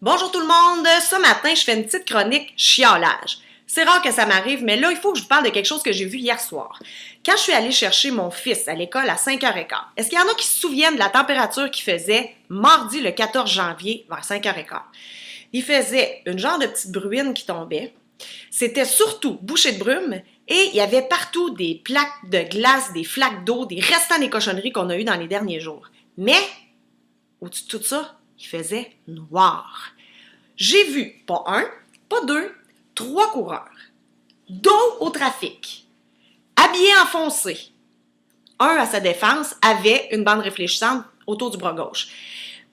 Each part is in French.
Bonjour tout le monde! Ce matin, je fais une petite chronique chiolage. C'est rare que ça m'arrive, mais là, il faut que je vous parle de quelque chose que j'ai vu hier soir. Quand je suis allée chercher mon fils à l'école à 5h15, est-ce qu'il y en a qui se souviennent de la température qu'il faisait mardi le 14 janvier vers 5h15? Il faisait une genre de petite bruine qui tombait. C'était surtout bouché de brume et il y avait partout des plaques de glace, des flaques d'eau, des restants des cochonneries qu'on a eues dans les derniers jours. Mais, au-dessus de tout ça, il faisait noir. J'ai vu, pas un, pas deux, 3 coureurs, dos au trafic, habillés en foncé. Un, à sa défense, avait une bande réfléchissante autour du bras gauche.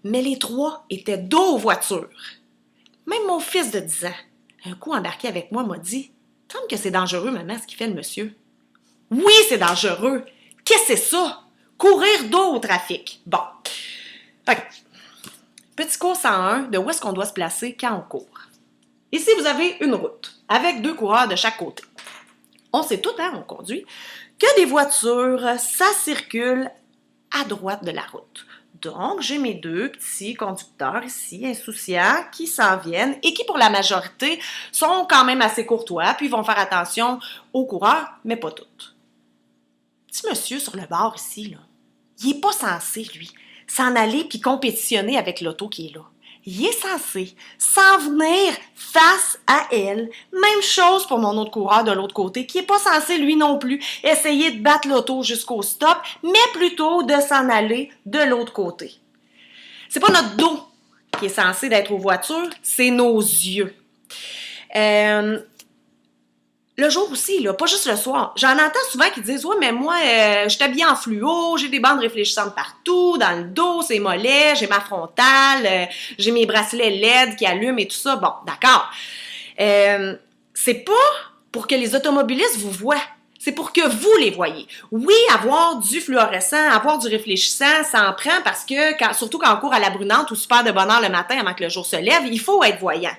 Mais les 3 étaient dos aux voitures. Même mon fils de 10 ans, un coup embarqué avec moi, m'a dit « Semble que c'est dangereux, maman, ce qu'il fait le monsieur. » Oui, c'est dangereux. Qu'est-ce que c'est ça? Courir dos au trafic. Bon. Fait, petit cours 101 de où est-ce qu'on doit se placer quand on court. Ici, vous avez une route avec 2 coureurs de chaque côté. On sait tout, hein, on conduit, que des voitures, ça circule à droite de la route. Donc, j'ai mes 2 petits conducteurs ici, insouciants, qui s'en viennent et qui, pour la majorité, sont quand même assez courtois, puis vont faire attention aux coureurs, mais pas toutes. Petit monsieur sur le bord ici, là, il n'est pas censé, lui, s'en aller puis compétitionner avec l'auto qui est là. Il est censé s'en venir face à elle. Même chose pour mon autre coureur de l'autre côté, qui n'est pas censé, lui non plus, essayer de battre l'auto jusqu'au stop, mais plutôt de s'en aller de l'autre côté. C'est pas notre dos qui est censé d'être aux voitures, c'est nos yeux. Le jour aussi, là, pas juste le soir. J'en entends souvent qui disent « Ouais, mais moi, je suis habillée en fluo, j'ai des bandes réfléchissantes partout, dans le dos, c'est mollet, j'ai ma frontale, j'ai mes bracelets LED qui allument et tout ça. » Bon, d'accord. C'est pas pour que les automobilistes vous voient. C'est pour que vous les voyez. Oui, avoir du fluorescent, avoir du réfléchissant, ça en prend parce que, surtout quand on court à la brunante ou super de bonne heure le matin avant que le jour se lève, il faut être voyant.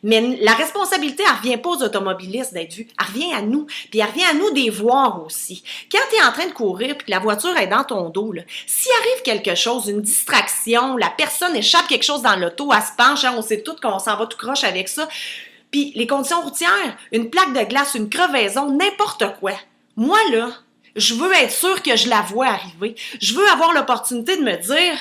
Mais la responsabilité, elle revient pas aux automobilistes d'être vus, elle revient à nous. Puis elle revient à nous des voir aussi. Quand tu es en train de courir puis que la voiture est dans ton dos, s'il arrive quelque chose, une distraction, la personne échappe quelque chose dans l'auto, elle se penche, hein, on sait tous qu'on s'en va tout croche avec ça. Puis les conditions routières, une plaque de glace, une crevaison, n'importe quoi. Moi, là, je veux être sûre que je la vois arriver. Je veux avoir l'opportunité de me dire...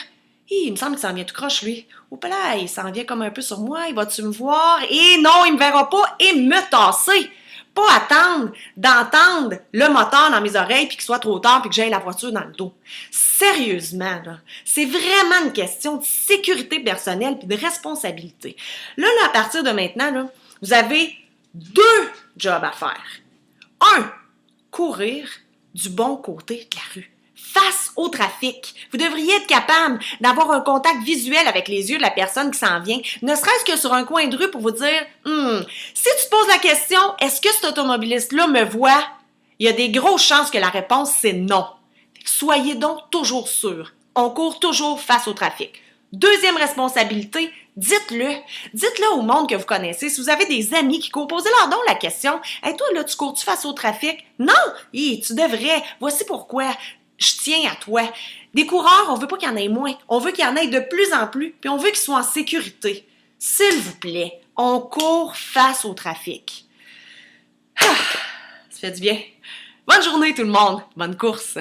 Il me semble qu'il s'en vient tout croche, lui. Ou là, il s'en vient comme un peu sur moi. Il va-tu me voir? Et non, il me verra pas et me tasser. Pas attendre d'entendre le moteur dans mes oreilles puis qu'il soit trop tard puis que j'aille la voiture dans le dos. Sérieusement, là, c'est vraiment une question de sécurité personnelle puis de responsabilité. Là, à partir de maintenant, là, vous avez 2 jobs à faire. 1, courir du bon côté de la rue. Face au trafic. Vous devriez être capable d'avoir un contact visuel avec les yeux de la personne qui s'en vient, ne serait-ce que sur un coin de rue pour vous dire si tu te poses la question, est-ce que cet automobiliste-là me voit? Il y a des grosses chances que la réponse, c'est non. Soyez donc toujours sûrs. On court toujours face au trafic. Deuxième responsabilité, dites-le. Dites-le au monde que vous connaissez. Si vous avez des amis qui courent, posez-leur donc la question. « Hey, toi, là, tu cours-tu face au trafic? » Non! Tu devrais. Voici pourquoi. Je tiens à toi. Des coureurs, on veut pas qu'il y en ait moins. On veut qu'il y en ait de plus en plus, puis on veut qu'ils soient en sécurité. S'il vous plaît, on court face au trafic. Ça fait du bien. Bonne journée tout le monde. Bonne course.